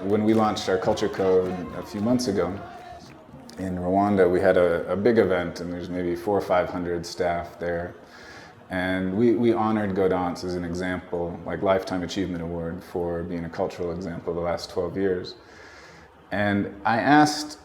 When we launched our culture code a few months ago in Rwanda, we had a big event, and there's maybe 400 or 500 staff there. And we honored Gaudence as an example, like Lifetime Achievement Award for being a cultural example the last 12 years. And I asked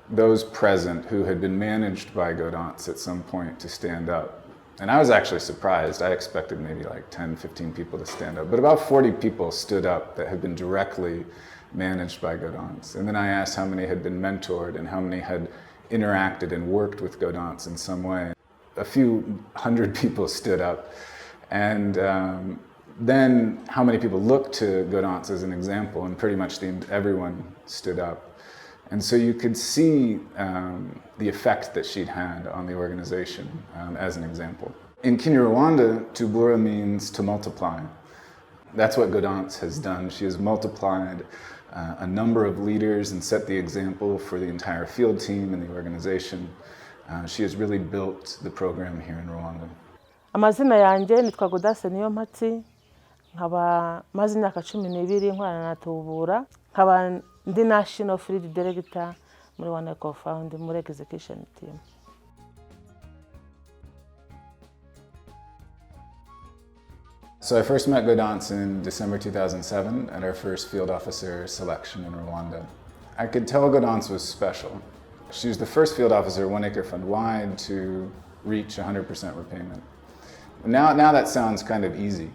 those present who had been managed by Gaudence at some point to stand up. And I was actually surprised. I expected maybe like 10, 15 people to stand up. But about 40 people stood up that had been directly managed by Gaudence. And then I asked how many had been mentored and how many had interacted and worked with Gaudence in some way. A few hundred people stood up. And then how many people looked to Gaudence as an example, and pretty much everyone stood up. And so you could see the effect that she'd had on the organization as an example. In Kinyarwanda, tubura means to multiply. That's what Gaudence has done. She has multiplied a number of leaders and set the example for the entire field team and the organization. She has really built the program here in Rwanda. Amazina yanjye nitwa Gaudence Niyompatsi, nkaba maze imyaka 12 nkorana na tubura, nkaba ndi National Field Director muri Rwanda Co-Found muri execution team. So I first met Gaudence in December 2007 at our first field officer selection in Rwanda. I could tell Gaudence was special. She was the first field officer 1 acre fund wide to reach 100% repayment. Now that sounds kind of easy,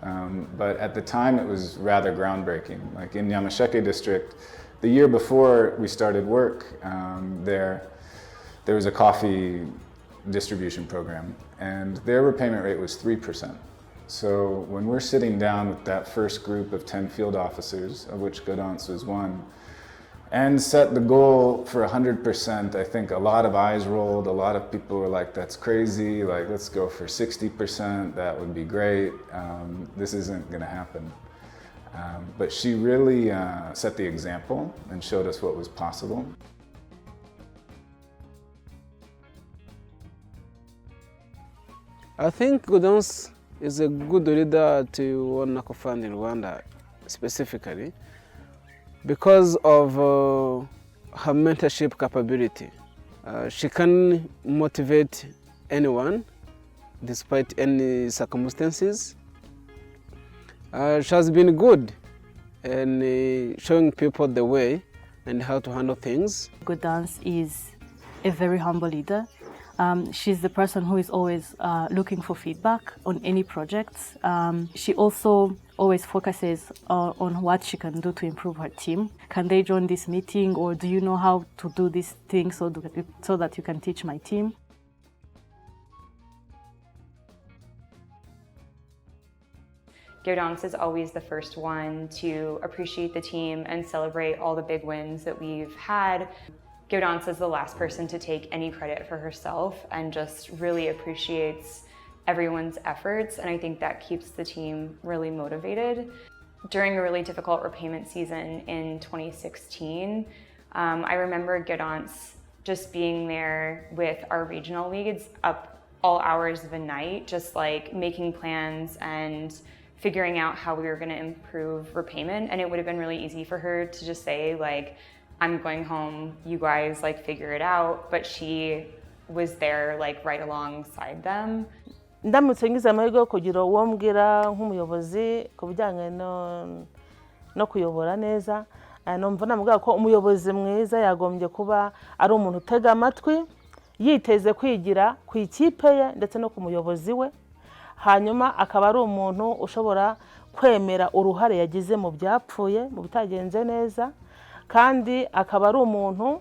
but at the time it was rather groundbreaking. Like in Nyamasheke district, the year before we started work there was a coffee distribution program, and their repayment rate was 3%. So when we're sitting down with that first group of 10 field officers, of which Gaudence was one, and set the goal for 100%, I think a lot of eyes rolled. A lot of people were like, that's crazy, like let's go for 60%, that would be great. This isn't gonna happen. But she really set the example and showed us what was possible. I think Gaudence is a good leader to Rwanda Co-Found in Rwanda specifically, because of her mentorship capability. She can motivate anyone despite any circumstances. She has been good in showing people the way and how to handle things. Gaudence is a very humble leader. She's the person who is always looking for feedback on any projects. She also always focuses on what she can do to improve her team. Can they join this meeting, or do you know how to do this thing so that you can teach my team? Gaudence is always the first one to appreciate the team and celebrate all the big wins that we've had. Gaudence is the last person to take any credit for herself and just really appreciates everyone's efforts, and I think that keeps the team really motivated. During a really difficult repayment season in 2016, I remember Gaudence just being there with our regional leads up all hours of the night, just like making plans and figuring out how we were going to improve repayment. And it would have been really easy for her to just say, like, I'm going home, you guys like figure it out, but she was there like right alongside them. Ndamutse ngize amahirwe yo kugira uwo mbwira nk'umuyobozi ku bijyanye no kuyobora neza, numva namubwira ko umuyobozi mwiza yagombye kuba ari umuntu utega amatwi, yiteze kwigira ku ikipe ye ndetse no ku muyobozi we, hanyuma akaba ari umuntu ushobora kwemera uruhare yagize mu byapfuye, mu bitagenze neza, kandi akaba ari umuntu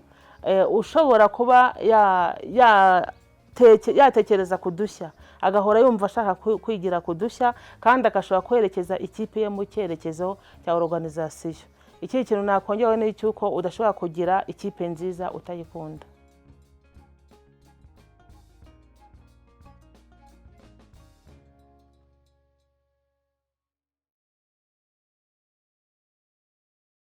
ushobora kuba yatekereza kudushya, agahora yumva ashaka kwigira kudushya, kandi akashobora kwerekeza ikipe ye mu cyerekezo cya organization. Iki kintu nakongeraho ni cyuko udashobora kugira ikipe nziza utayikunda.